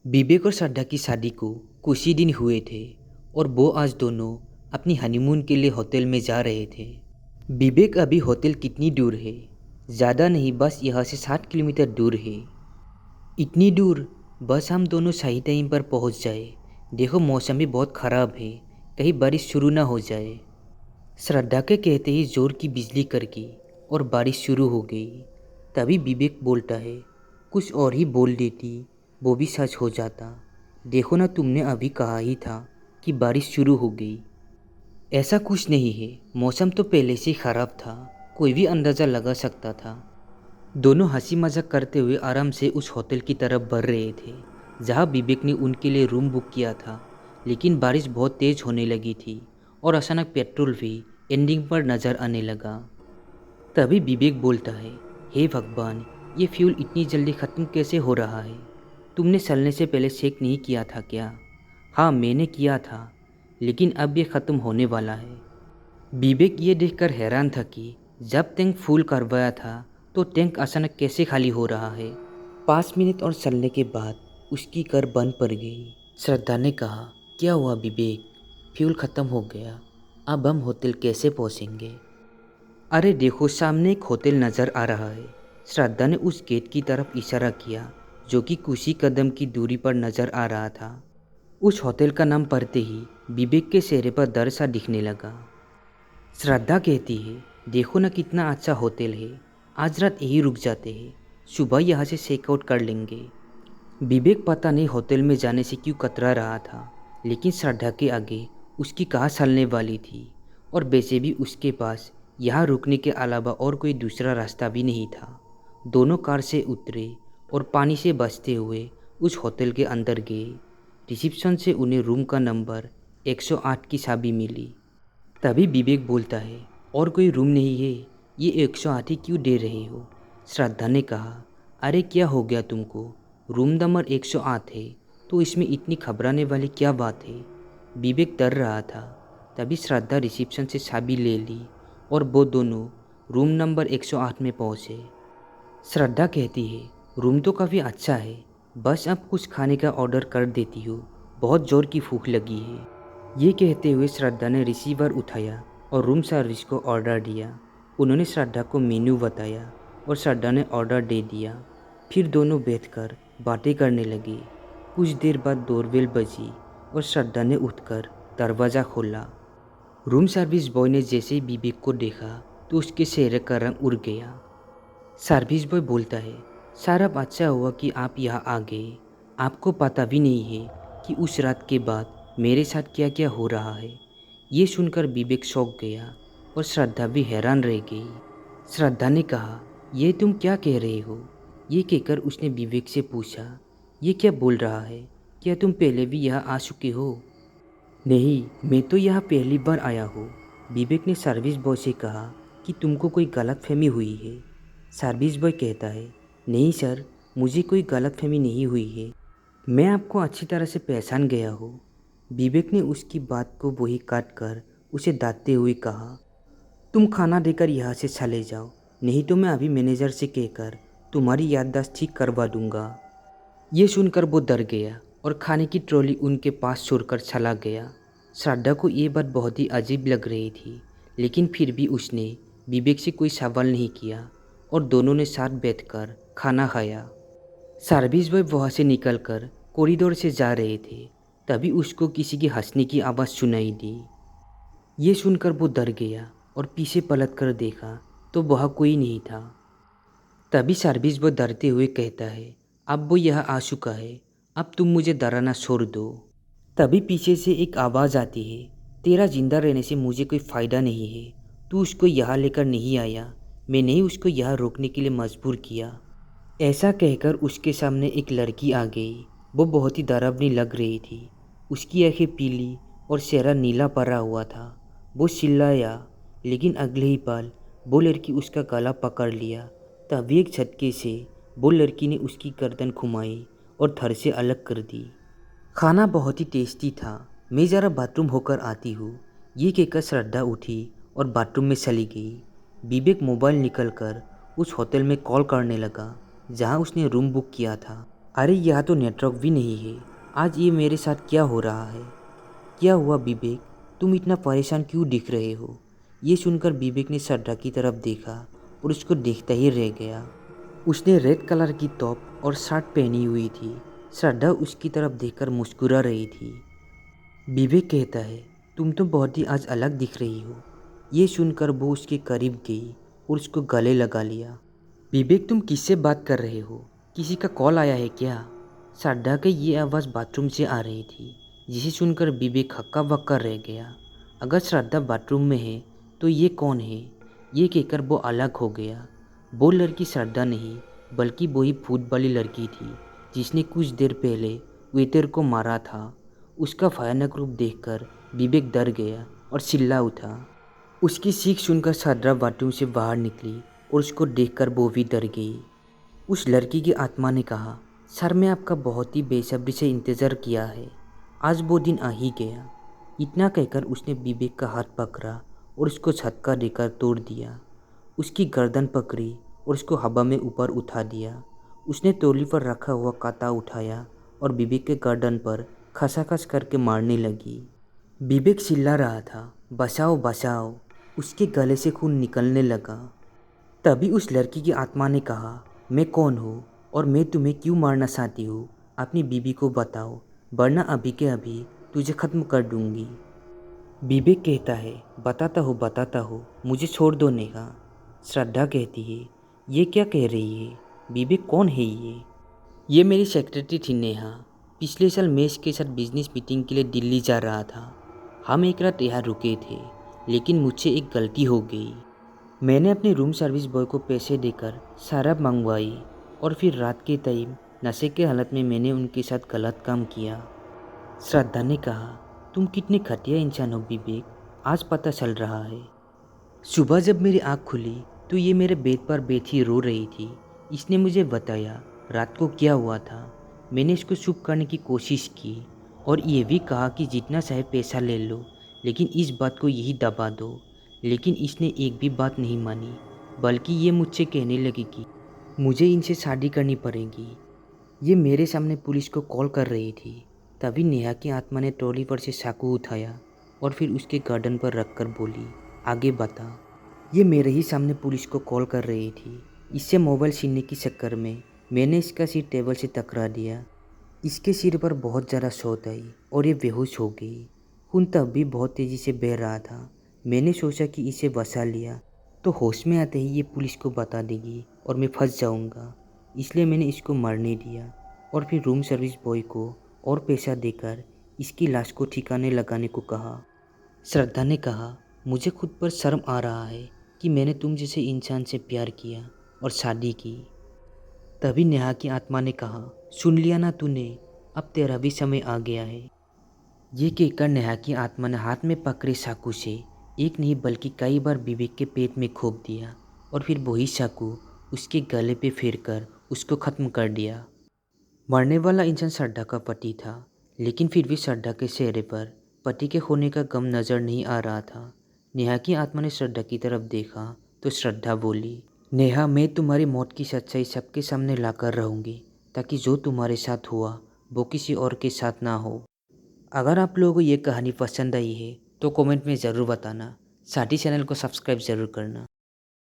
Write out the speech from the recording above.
विवेक और श्रद्धा की शादी को कुछ ही दिन हुए थे और वो आज दोनों अपनी हनीमून के लिए होटल में जा रहे थे। विवेक अभी होटल कितनी दूर है? ज़्यादा नहीं, बस यहाँ से 60 किलोमीटर दूर है। इतनी दूर? बस हम दोनों सही टाइम पर पहुँच जाए। देखो मौसम भी बहुत ख़राब है, कहीं बारिश शुरू ना हो जाए। श्रद्धा के कहते ही ज़ोर की बिजली कड़की और बारिश शुरू हो गई। तभी विवेक बोलता है, कुछ और ही बोल देती वो भी सच हो जाता। देखो ना, तुमने अभी कहा ही था कि बारिश शुरू हो गई। ऐसा कुछ नहीं है, मौसम तो पहले से ही ख़राब था, कोई भी अंदाज़ा लगा सकता था। दोनों हंसी मजाक करते हुए आराम से उस होटल की तरफ बढ़ रहे थे जहाँ विवेक ने उनके लिए रूम बुक किया था। लेकिन बारिश बहुत तेज़ होने लगी थी और अचानक पेट्रोल भी एंडिंग पर नज़र आने लगा। तभी विवेक बोलता है, हे भगवान, ये फ्यूल इतनी जल्दी ख़त्म कैसे हो रहा है? तुमने चलने से पहले चेक नहीं किया था क्या? हाँ, मैंने किया था, लेकिन अब ये ख़त्म होने वाला है। विवेक ये देखकर हैरान था कि जब टैंक फुल करवाया था तो टैंक अचानक कैसे खाली हो रहा है। 5 मिनट और चलने के बाद उसकी कार बंद पड़ गई। श्रद्धा ने कहा, क्या हुआ विवेक? फ्यूल ख़त्म हो गया, अब हम होटल कैसे पहुँचेंगे? अरे देखो, सामने एक होटल नज़र आ रहा है। श्रद्धा ने उस गेट की तरफ इशारा किया जो कि कुछ ही कदम की दूरी पर नज़र आ रहा था। उस होटल का नाम पढ़ते ही विवेक के चेहरे पर डर सा दिखने लगा। श्रद्धा कहती है, देखो ना कितना अच्छा होटल है, आज रात यहीं रुक जाते हैं, सुबह यहाँ से चेकआउट कर लेंगे। विवेक पता नहीं होटल में जाने से क्यों कतरा रहा था, लेकिन श्रद्धा के आगे उसकी कहाँ चलने वाली थी और वैसे भी उसके पास यहाँ रुकने के अलावा और कोई दूसरा रास्ता भी नहीं था। दोनों कार से उतरे और पानी से बचते हुए उस होटल के अंदर गए। रिसेप्शन से उन्हें रूम का नंबर 108 की चाबी मिली। तभी विवेक बोलता है, और कोई रूम नहीं है, ये 108 ही क्यों दे रहे हो? श्रद्धा ने कहा, अरे क्या हो गया तुमको? रूम नंबर 108 है तो इसमें इतनी घबराने वाली क्या बात है? विवेक डर रहा था। तभी श्रद्धा रिसेप्शन से चाबी ले ली और वो दोनों रूम नंबर 108 में पहुँचे। श्रद्धा कहती है, रूम तो काफ़ी अच्छा है, बस अब कुछ खाने का ऑर्डर कर देती हूँ, बहुत ज़ोर की भूख लगी है। ये कहते हुए श्रद्धा ने रिसीवर उठाया और रूम सर्विस को ऑर्डर दिया। उन्होंने श्रद्धा को मेन्यू बताया और श्रद्धा ने ऑर्डर दे दिया। फिर दोनों बैठकर बातें करने लगे। कुछ देर बाद डोरबेल बजी और श्रद्धा ने उठकर दरवाज़ा खोला। रूम सर्विस बॉय ने जैसे ही विवेक को देखा तो उसके चेहरे का रंग उड़ गया। सर्विस बॉय बोलता है, सर अब अच्छा हुआ कि आप यहाँ आ गए। आपको पता भी नहीं है कि उस रात के बाद मेरे साथ क्या क्या हो रहा है। ये सुनकर विवेक चौंक गया और श्रद्धा भी हैरान रह गई। श्रद्धा ने कहा, ये तुम क्या कह रहे हो? ये कहकर उसने विवेक से पूछा, ये क्या बोल रहा है? क्या तुम पहले भी यहाँ आ चुके हो? नहीं, मैं तो यहाँ पहली बार आया हूँ। विवेक ने सर्विस बॉय से कहा कि तुमको कोई गलतफहमी हुई है। सर्विस बॉय कहता है, नहीं सर, मुझे कोई गलतफहमी नहीं हुई है, मैं आपको अच्छी तरह से पहचान गया हूँ। विवेक ने उसकी बात को वही काट कर उसे डांटते हुए कहा, तुम खाना देकर यहाँ से चले जाओ, नहीं तो मैं अभी मैनेजर से कहकर तुम्हारी याददाश्त ठीक करवा दूंगा। ये सुनकर वो डर गया और खाने की ट्रॉली उनके पास छोड़कर चला गया। श्रद्धा को ये बात बहुत ही अजीब लग रही थी, लेकिन फिर भी उसने विवेक से कोई सवाल नहीं किया और दोनों ने साथ बैठकर खाना खाया। सर्विस बॉय वहाँ से निकलकर कॉरिडोर से जा रहे थे, तभी उसको किसी की हंसने की आवाज़ सुनाई दी। ये सुनकर वो डर गया और पीछे पलट कर देखा तो वहाँ कोई नहीं था। तभी सर्विस बॉय डरते हुए कहता है, अब वो यहाँ आ चुका है, अब तुम मुझे डराना छोड़ दो। तभी पीछे से एक आवाज़ आती है, तेरा जिंदा रहने से मुझे कोई फ़ायदा नहीं है, तू उसको यहाँ लेकर नहीं आया, मैंने ही उसको यहाँ रोकने के लिए मजबूर किया। ऐसा कहकर उसके सामने एक लड़की आ गई। वो बहुत ही डरावनी लग रही थी। उसकी आंखें पीली और चेहरा नीला पड़ा हुआ था। वो चिल्लाया, लेकिन अगले ही पल वो लड़की उसका गला पकड़ लिया। तभी एक झटके से वो लड़की ने उसकी गर्दन घुमाई और धड़ से अलग कर दी। खाना बहुत ही टेस्टी था, मैं ज़रा बाथरूम होकर आती हूँ। ये कहकर श्रद्धा उठी और बाथरूम में चली गई। विवेक मोबाइल निकल कर उस होटल में कॉल करने लगा जहाँ उसने रूम बुक किया था। अरे यहाँ तो नेटवर्क भी नहीं है। आज ये मेरे साथ क्या हो रहा है? क्या हुआ विवेक, तुम इतना परेशान क्यों दिख रहे हो? ये सुनकर विवेक ने श्रद्धा की तरफ देखा और उसको देखता ही रह गया। उसने रेड कलर की टॉप और शर्ट पहनी हुई थी। श्रद्धा उसकी तरफ देखकर मुस्कुरा रही थी। विवेक कहता है, तुम तो बहुत ही आज अलग दिख रही हो। ये सुनकर वो उसके करीब गई और उसको गले लगा लिया। विवेक, तुम किससे बात कर रहे हो? किसी का कॉल आया है क्या? श्रद्धा की ये आवाज़ बाथरूम से आ रही थी, जिसे सुनकर विवेक हक्का बक्का रह गया। अगर श्रद्धा बाथरूम में है तो ये कौन है? ये कहकर वो अलग हो गया। वो लड़की श्रद्धा नहीं बल्कि वही भूत वाली लड़की थी जिसने कुछ देर पहले वेटर को मारा था। उसका भयानक रूप देखकर विवेक डर गया और चिल्ला उठा। उसकी चीख सुनकर श्रद्धा बाथरूम से बाहर निकली और उसको देखकर वो भी डर गई। उस लड़की की आत्मा ने कहा, सर मैं आपका बहुत ही बेसब्री से इंतज़ार किया है। आज वो दिन आ ही गया। इतना कहकर उसने विवेक का हाथ पकड़ा और उसको झटका देकर तोड़ दिया। उसकी गर्दन पकड़ी और उसको हवा में ऊपर उठा दिया। उसने तौली पर रखा हुआ कांटा उठाया और विवेक के गर्दन पर खसाखस करके मारने लगी। विवेक चिल्ला रहा था, बचाओ बचाओ। उसके गले से खून निकलने लगा। तभी उस लड़की की आत्मा ने कहा, मैं कौन हूँ और मैं तुम्हें क्यों मारना चाहती हूँ? अपनी बीवी को बताओ, वरना अभी के अभी तुझे ख़त्म कर दूंगी। विवेक कहता है, बताता हूँ, मुझे छोड़ दो नेहा। श्रद्धा कहती है, ये क्या कह रही है? विवेक कौन है ये? ये मेरी सेक्रेटरी थी नेहा। पिछले साल मैं इसके साथ बिजनेस मीटिंग के लिए दिल्ली जा रहा था। हम एक रात यहाँ रुके थे, लेकिन मुझसे एक गलती हो गई। मैंने अपने रूम सर्विस बॉय को पैसे देकर शराब मंगवाई और फिर रात के टाइम नशे के हालत में मैंने उनके साथ गलत काम किया। श्रद्धा ने कहा, तुम कितने घटिया इंसान हो विवेक, आज पता चल रहा है। सुबह जब मेरी आँख खुली तो ये मेरे बेड पर बैठी रो रही थी। इसने मुझे बताया रात को क्या हुआ था। मैंने इसको चुप करने की कोशिश की और ये भी कहा कि जितना चाहे पैसा ले लो, लेकिन इस बात को यही दबा दो। लेकिन इसने एक भी बात नहीं मानी, बल्कि ये मुझसे कहने लगी कि मुझे इनसे शादी करनी पड़ेगी। ये मेरे सामने पुलिस को कॉल कर रही थी। तभी नेहा की आत्मा ने ट्रॉली पर से चाकू उठाया और फिर उसके गर्दन पर रखकर बोली, आगे बता। ये मेरे ही सामने पुलिस को कॉल कर रही थी। इससे मोबाइल छीनने के चक्कर में मैंने इसका सिर टेबल से टकरा दिया। इसके सिर पर बहुत ज़्यादा चोट आई और ये बेहोश हो गई। खून तब भी बहुत तेज़ी से बह रहा था। मैंने सोचा कि इसे बचा लिया तो होश में आते ही ये पुलिस को बता देगी और मैं फंस जाऊंगा। इसलिए मैंने इसको मरने दिया और फिर रूम सर्विस बॉय को और पैसा देकर इसकी लाश को ठिकाने लगाने को कहा। श्रद्धा ने कहा, मुझे खुद पर शर्म आ रहा है कि मैंने तुम जैसे इंसान से प्यार किया और शादी की। तभी नेहा की आत्मा ने कहा, सुन लिया ना तूने, अब तेरा भी समय आ गया है। ये कहकर नेहा की आत्मा ने हाथ में पकड़े चाकू से एक नहीं बल्कि कई बार विवेक के पेट में घोंप दिया और फिर वही चाकू उसके गले पे फेर कर उसको ख़त्म कर दिया। मरने वाला इंसान श्रद्धा का पति था, लेकिन फिर भी श्रद्धा के चेहरे पर पति के खोने का गम नज़र नहीं आ रहा था। नेहा की आत्मा ने श्रद्धा की तरफ देखा तो श्रद्धा बोली, नेहा मैं तुम्हारी मौत की सच्चाई सबके सामने लाकर रहूँगी, ताकि जो तुम्हारे साथ हुआ वो किसी और के साथ ना हो। अगर आप लोगों को ये कहानी पसंद आई है तो कमेंट में ज़रूर बताना। साथ ही चैनल को सब्सक्राइब ज़रूर करना।